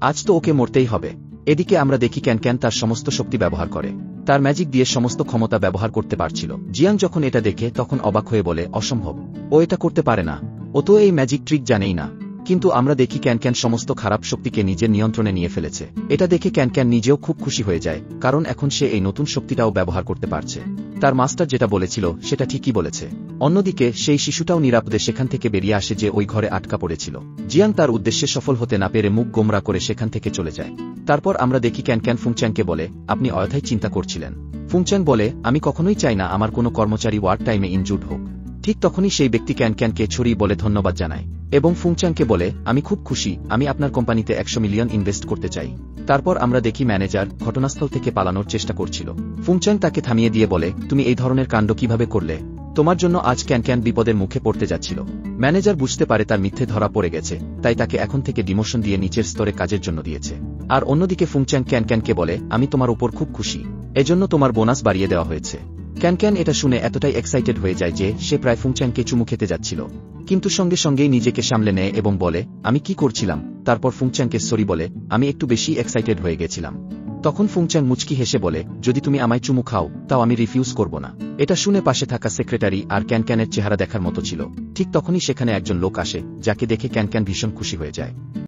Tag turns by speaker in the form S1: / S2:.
S1: আজ তো ওকে মরতেই হবে। এদিকে আমরা দেখি ক্যান তার সমস্ত শক্তি ব্যবহার করে তার ম্যাজিক দিয়ে সমস্ত ক্ষমতা ব্যবহার করতে পারছিল। জিয়াং যখন এটা দেখে তখন অবাক হয়ে বলে, অসম্ভব, ও এটা করতে পারে না, ও তো এই ম্যাজিক ট্রিক জানেই না। কিন্তু আমরা দেখি ক্যান সমস্ত খারাপ শক্তিকে নিজের নিয়ন্ত্রণে নিয়ে ফেলেছে। এটা দেখে ক্যান নিজেও খুব খুশি হয়ে যায়, কারণ এখন সে এই নতুন শক্তিটাও ব্যবহার করতে পারছে। তার মাস্টার যেটা বলেছিল সেটা ঠিকই বলেছে। অন্যদিকে সেই শিশুটাও নিরাপদে সেখান থেকে বেরিয়ে আসে যে ওই ঘরে আটকা পড়েছিল। জিয়াং তার উদ্দেশ্যে সফল হতে না পেরে মুখ গোমরা করে সেখান থেকে চলে যায়। তারপর আমরা দেখি ক্যান ফুংচ্যাংকে বলে, আপনি অযথাই চিন্তা করছিলেন। ফুংচ্যাং বলে, আমি কখনোই চাই না আমার কোনো কর্মচারী ওয়ার টাইমে ইনজুর্ড হোক। ঠিক তখনই সেই ব্যক্তি ক্যানকে ছড়িয়ে বলে ধন্যবাদ জানায় এবং ফুংচ্যাংকে বলে, আমি খুব খুশি, আমি আপনার কোম্পানিতে 100 মিলিয়ন ইনভেস্ট করতে চাই। তারপর আমরা দেখি ম্যানেজার ঘটনাস্থল থেকে পালানোর চেষ্টা করছিল। ফুংচ্যাং তাকে থামিয়ে দিয়ে বলে, তুমি এই ধরনের কাণ্ড কিভাবে করলে? তোমার জন্য আজ ক্যান বিপদের মুখে পড়তে যাচ্ছিল। ম্যানেজার বুঝতে পারে তার মিথ্যে ধরা পড়ে গেছে, তাই তাকে এখন থেকে ডিমোশন দিয়ে নিচের স্তরে কাজের জন্য দিয়েছে। আর অন্যদিকে ফুংচ্যাং ক্যানকে বলে, আমি তোমার উপর খুব খুশি, এজন্য তোমার বোনাস বাড়িয়ে দেওয়া হয়েছে। ক্যান এটা শুনে এতটাই এক্সাইটেড হয়ে যায় যে সে প্রায় ফুংচ্যাংকে চুমু খেতে যাচ্ছিল, কিন্তু সঙ্গে সঙ্গেই নিজেকে সামলে নেয় এবং বলে, আমি কি করছিলাম? তারপর ফুংচ্যাংকে সরি বলে, আমি একটু বেশি এক্সাইটেড হয়ে গেছিলাম। তখন ফুংচ্যাং মুচকি হেসে বলে, যদি তুমি আমায় চুমু খাও তাও আমি রিফিউজ করব না। এটা শুনে পাশে থাকা সেক্রেটারি আর ক্যানের চেহারা দেখার মতো ছিল। ঠিক তখনই সেখানে একজন লোক আসে, যাকে দেখে ক্যান ভীষণ খুশি হয়ে যায়।